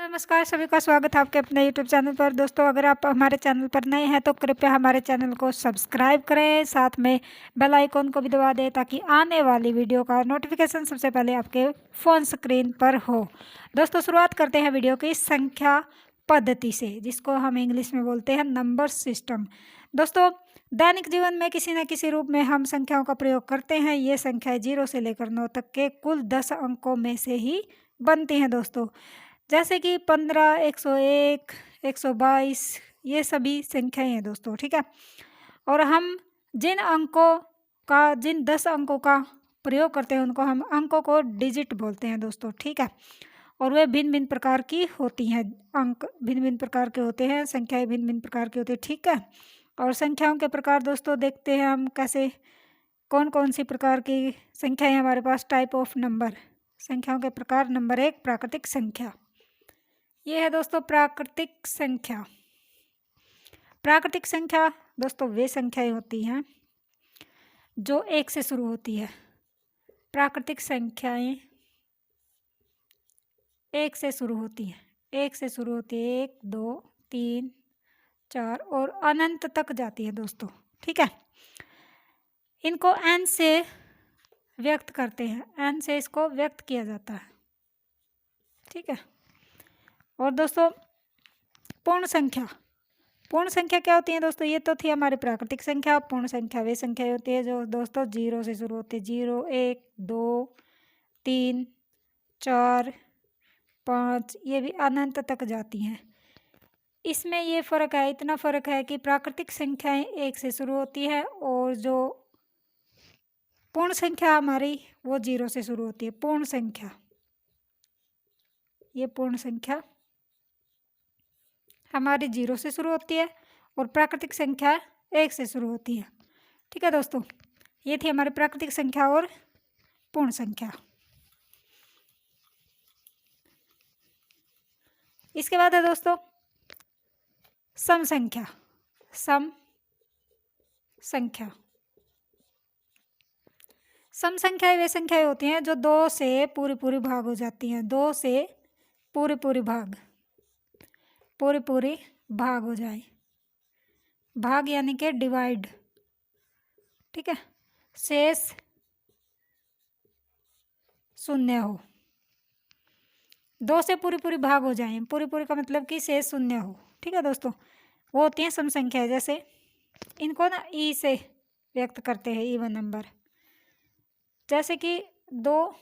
नमस्कार सभी का स्वागत है आपके अपने यूट्यूब चैनल पर। दोस्तों, अगर आप हमारे चैनल पर नए हैं तो कृपया हमारे चैनल को सब्सक्राइब करें, साथ में बेल आइकॉन को भी दबा दें ताकि आने वाली वीडियो का नोटिफिकेशन सबसे पहले आपके फ़ोन स्क्रीन पर हो। दोस्तों, शुरुआत करते हैं वीडियो की संख्या पद्धति से, जिसको हम इंग्लिश में बोलते हैं नंबर सिस्टम। दोस्तों, दैनिक जीवन में किसी न किसी रूप में हम संख्याओं का प्रयोग करते हैं। ये संख्याएं 0 से लेकर 9 तक के कुल 10 अंकों में से ही बनती हैं। दोस्तों, जैसे कि 15, 101, 122 ये सभी संख्याएं हैं दोस्तों, ठीक है। और हम जिन 10 अंकों का प्रयोग करते हैं उनको हम अंकों को डिजिट बोलते हैं दोस्तों, ठीक है। और वे भिन्न भिन्न प्रकार की होती हैं, अंक भिन्न भिन्न प्रकार के होते हैं, संख्याएं भिन्न भिन्न प्रकार की होती है, ठीक है। और संख्याओं के प्रकार दोस्तों देखते हैं हम कैसे, कौन कौन सी प्रकार की संख्याएं हमारे पास। टाइप ऑफ नंबर, संख्याओं के प्रकार। नंबर 1, प्राकृतिक संख्या। ये है दोस्तों प्राकृतिक संख्या। प्राकृतिक संख्या दोस्तों वे संख्याएं होती हैं जो 1 से शुरू होती है। प्राकृतिक संख्याएं 1 से शुरू होती हैं, 1 से शुरू होती है, 1, 2, 3, 4 और अनंत तक जाती है दोस्तों, ठीक है। इनको n से व्यक्त करते हैं, n से इसको व्यक्त किया जाता है, ठीक है। और दोस्तों पूर्ण संख्या, पूर्ण संख्या क्या होती है दोस्तों? ये तो थी हमारी प्राकृतिक संख्या। पूर्ण संख्या वे संख्या होती है जो दोस्तों 0 से शुरू होती है। 0, 1, 2, 3, 4, 5 ये भी अनंत तक जाती हैं। इसमें ये फ़र्क है, इतना फ़र्क है कि प्राकृतिक संख्याएं 1 से शुरू होती है और जो पूर्ण संख्या हमारी वो 0 से शुरू होती है। पूर्ण संख्या, ये पूर्ण संख्या हमारी 0 से शुरू होती है और प्राकृतिक संख्या 1 से शुरू होती है, ठीक है दोस्तों। ये थी हमारी प्राकृतिक संख्या और पूर्ण संख्या। इसके बाद है दोस्तों सम संख्या। सम संख्या, सम संख्याएं वे संख्याएं होती हैं जो 2 से पूरी पूरी भाग हो जाती हैं। 2 से पूरी पूरी भाग, पूरी पूरी भाग हो जाए। भाग यानी कि डिवाइड, ठीक है। शेष शून्य हो। 2 से पूरी पूरी भाग हो जाए, पूरी पूरी का मतलब कि शेष शून्य हो, ठीक है दोस्तों। वो होती हैं सम संख्या। जैसे इनको ना ई से व्यक्त करते हैं, इवन नंबर। जैसे कि 2,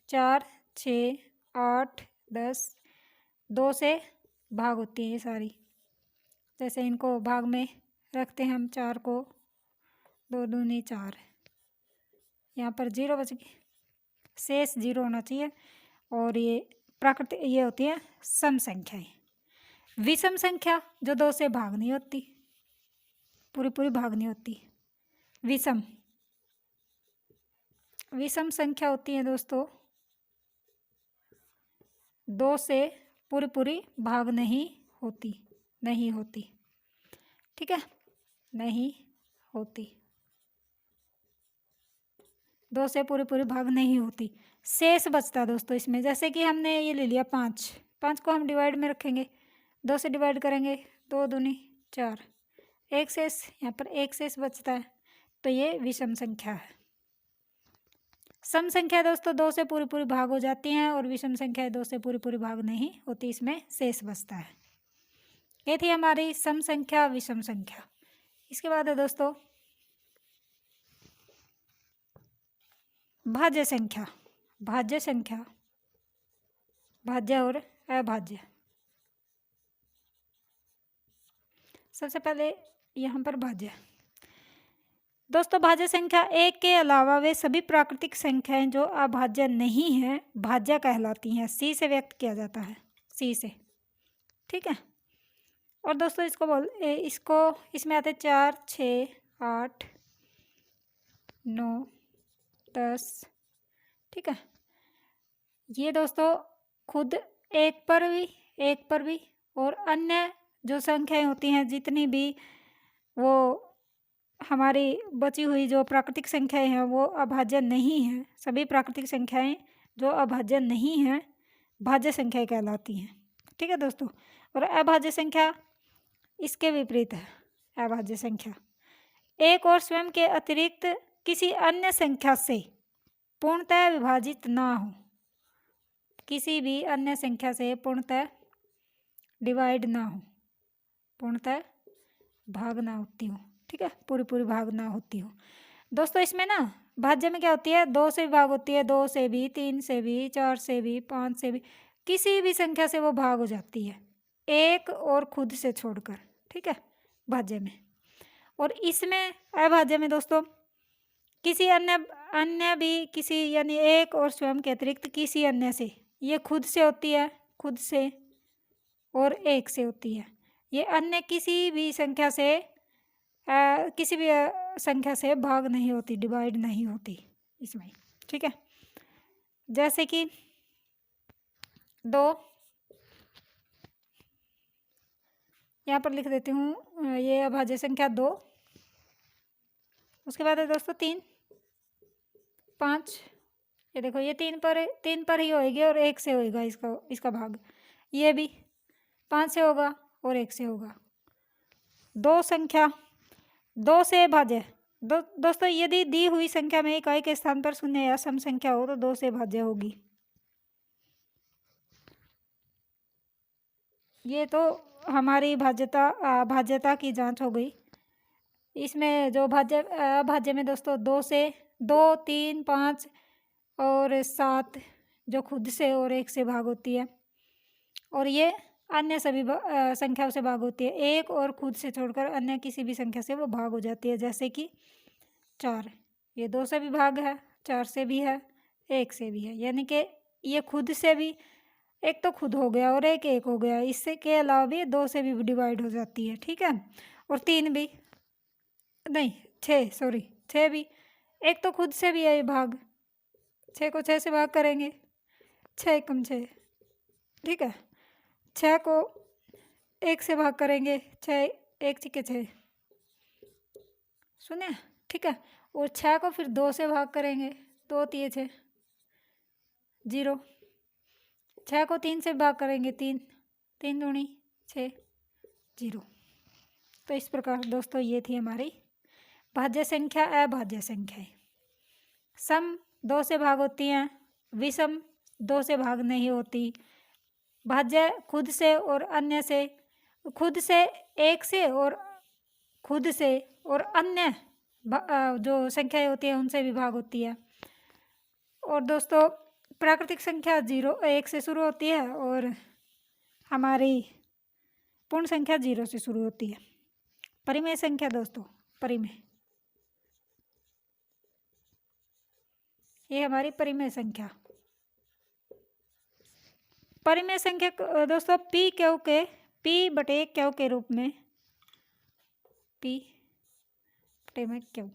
4, 6, 8, 10 2 से भाग होती है ये सारी। जैसे इनको भाग में रखते हैं हम, 4 को 2 दूनी 4, यहाँ पर 0 बच गई, शेष 0 होना चाहिए। और ये प्राकृतिक ये होती है सम संख्याएं। विषम संख्या जो 2 से भाग नहीं होती, पूरी पूरी भाग नहीं होती, विषम विषम संख्या होती है दोस्तों 2 से पूरी पूरी भाग नहीं होती, नहीं होती, ठीक है, नहीं होती। 2 से पूरी पूरी भाग नहीं होती। शेष बचता है दोस्तों इसमें। जैसे कि हमने ये ले लिया 5, 5 को हम डिवाइड में रखेंगे, 2 से डिवाइड करेंगे, 2 दूनी 4, एक शेष, यहाँ पर एक शेष बचता है, तो ये विषम संख्या है। सम संख्या दोस्तों 2 से पूरी पूरी भाग हो जाती हैं और विषम संख्या 2 से पूरी पूरी भाग नहीं होती, इसमें शेष बचता है। ये थी हमारी सम संख्या, विषम संख्या। इसके बाद है दोस्तों भाज्य संख्या। भाज्य संख्या, भाज्य और अभाज्य। सबसे पहले यहाँ पर भाज्य। दोस्तों भाज्य संख्या 1 के अलावा वे सभी प्राकृतिक संख्याएं जो अभाज्य नहीं हैं भाज्य कहलाती हैं। सी से व्यक्त किया जाता है, सी से, ठीक है। और दोस्तों इसमें आते 4, 6, 8, 9, 10, ठीक है। ये दोस्तों खुद एक पर भी और अन्य जो संख्याएं होती हैं जितनी भी, वो हमारी बची हुई जो प्राकृतिक संख्याएं हैं वो अभाज्य नहीं हैं। सभी प्राकृतिक संख्याएं जो अभाज्य नहीं हैं भाज्य संख्याएं कहलाती हैं, ठीक है दोस्तों। और अभाज्य संख्या इसके विपरीत है। अभाज्य संख्या एक और स्वयं के अतिरिक्त किसी अन्य संख्या से पूर्णतः विभाजित ना हो, किसी भी अन्य संख्या से पूर्णतः डिवाइड ना हो, पूर्णतः भाग ना होती हो, ठीक है, पूरी पूरी भाग ना होती हो। दोस्तों इसमें ना भाज्य में क्या होती है, 2 से भी भाग होती है, 2 से भी, 3 से भी, 4 से भी, 5 से भी, किसी भी संख्या से वो भाग हो जाती है, एक और खुद से छोड़कर, ठीक है, भाज्य में। और इसमें अभाज्य में दोस्तों किसी अन्य भी किसी यानी एक और स्वयं के अतिरिक्त किसी अन्य से, ये खुद से होती है, खुद से और एक से होती है। ये अन्य किसी भी संख्या से किसी भी संख्या से भाग नहीं होती, डिवाइड नहीं होती इसमें, ठीक है। जैसे कि 2, यहाँ पर लिख देती हूँ, ये अभाज्य संख्या 2। उसके बाद है दोस्तों 3, 5, ये देखो ये 3 पर ही होएगी और 1 से होएगा इसका भाग, ये भी 5 से होगा और 1 से होगा। 2 संख्या 2 से भाज्य दोस्तों यदि दी हुई संख्या में इकाई के स्थान पर शून्य या सम संख्या हो तो 2 से भाज्य होगी। ये तो हमारी भाज्यता की जांच हो गई। इसमें जो भाज्य में दोस्तों 2 से 2, 3, 5 और 7 जो खुद से और 1 से भाग होती है, और ये अन्य सभी संख्याओं से भाग होती है, एक और खुद से छोड़कर अन्य किसी भी संख्या से वो भाग हो जाती है। जैसे कि 4, ये 2 से भी भाग है, 4 से भी है, 1 से भी है, यानी कि ये खुद से भी, एक तो खुद हो गया और एक हो गया, इससे के अलावा भी 2 से भी डिवाइड हो जाती है, ठीक है। और 3 भी नहीं, 6 भी, एक तो खुद से भी है ये भाग, 6 को 6 से भाग करेंगे, 6 कम 6, ठीक है। 6 को 1 से भाग करेंगे, 6 1 छिके 6, सुनिए, ठीक है। और 6 को फिर 2 से भाग करेंगे, 2 तिये 6, 0। 6 को 3 से भाग करेंगे, 3 3 दूनी 6, 0। तो इस प्रकार दोस्तों ये थी हमारी भाज्य संख्या, अभाज्य संख्याएं। सम 2 से भाग होती हैं, विषम 2 से भाग नहीं होती, भाज्य खुद से और अन्य से, खुद से, एक से और खुद से और अन्य जो संख्याएं होती हैं उनसे भी भाग होती है। और दोस्तों प्राकृतिक संख्या 0 1 से शुरू होती है और हमारी पूर्ण संख्या 0 से शुरू होती है। परिमेय संख्या दोस्तों, परिमेय, ये हमारी परिमेय संख्या। परिमेय संख्या दोस्तों पी क्यू के, पी बटे क्यू के रूप में, पी बटे में क्यू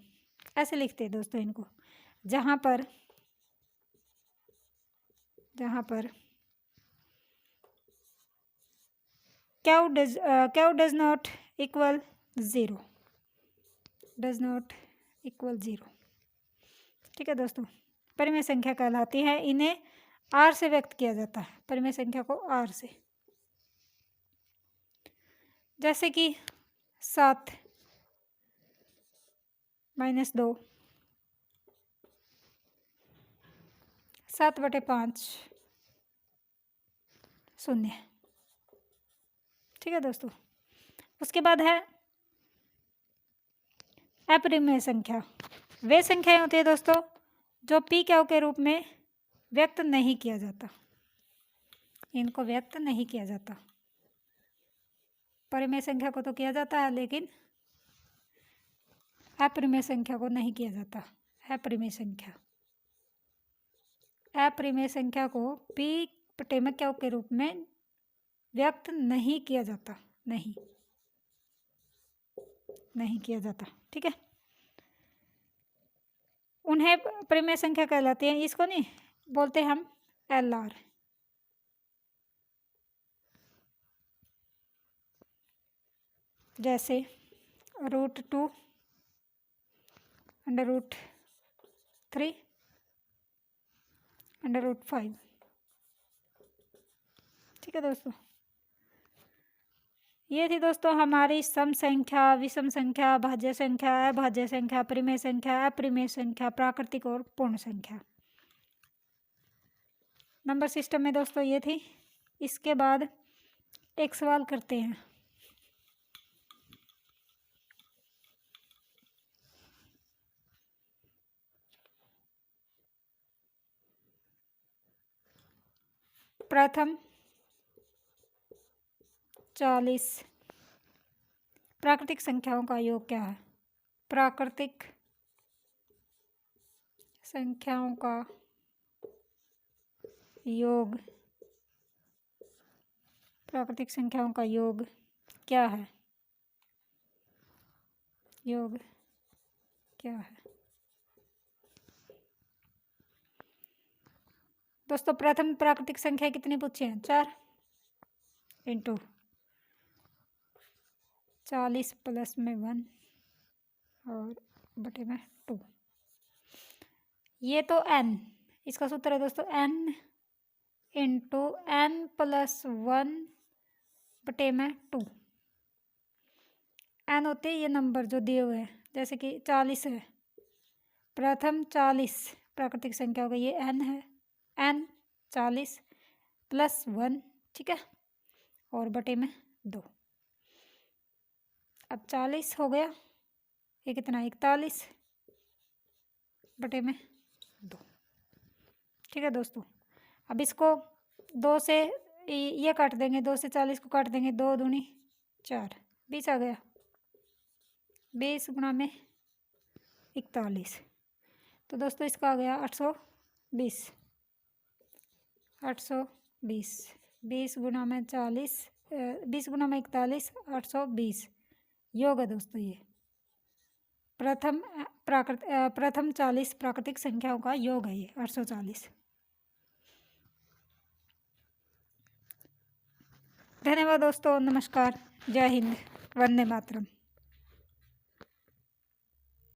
ऐसे लिखते हैं दोस्तों इनको, जहाँ पर Q does not equal 0, does not equal 0, ठीक है दोस्तों, परिमेय संख्या कहलाती है। इन्हें आर से व्यक्त किया जाता है, परिमेय संख्या को आर से। जैसे कि 7 - 2, 7 बटे 5 0, ठीक है दोस्तों। उसके बाद है अपरिमेय संख्या। वे संख्याएं होती है दोस्तों जो पी क्यू के रूप में व्यक्त नहीं किया जाता, इनको व्यक्त नहीं किया जाता। परिमेय संख्या को तो किया जाता है लेकिन अपरिमेय संख्या को नहीं किया जाता। अपरिमेय संख्या को पी बटे में क्यू के रूप में व्यक्त नहीं किया जाता, नहीं किया जाता, ठीक है। उन्हें परिमेय संख्या कहलाती है, इसको नहीं बोलते हम LR। जैसे √2 √3 √5, ठीक है दोस्तों। ये थी दोस्तों हमारी सम संख्या, विषम संख्या, भाज्य संख्या, अभाज्य संख्या, परिमेय संख्या, अपरिमेय संख्या, प्राकृतिक और पूर्ण संख्या। नंबर सिस्टम में दोस्तों ये थी। इसके बाद एक सवाल करते हैं। प्रथम 40 प्राकृतिक संख्याओं का योग क्या है? प्राकृतिक संख्याओं का योग, प्राकृतिक संख्याओं का योग क्या है? योग क्या है दोस्तों? प्रथम प्राकृतिक संख्या कितनी पूछी है? 4 इंटू 40 प्लस में 1 और बटे में 2। ये तो n, इसका सूत्र है दोस्तों n इंटू n प्लस 1 बटे में 2। n होते हैं ये नंबर जो दिए हुए हैं, जैसे कि 40 है, प्रथम 40 प्राकृतिक संख्या होगा, ये n है, n 40 प्लस 1, ठीक है, और बटे में 2। अब 40 हो गया, ये कितना 41 बटे में 2, ठीक है दोस्तों। अब इसको 2 से ये काट देंगे, 2 से 40 को काट देंगे, 2 दूनी 4, 20 आ गया, 20 गुणा में 41, तो दोस्तों इसका आ गया 820, 820, 20 गुणा में 40, 20 गुणा में 41, 820 योग है दोस्तों। ये प्रथम 40 प्राकृतिक संख्याओं का योग है, ये 840। धन्यवाद दोस्तों, नमस्कार, जय हिंद, वंदे मातरम।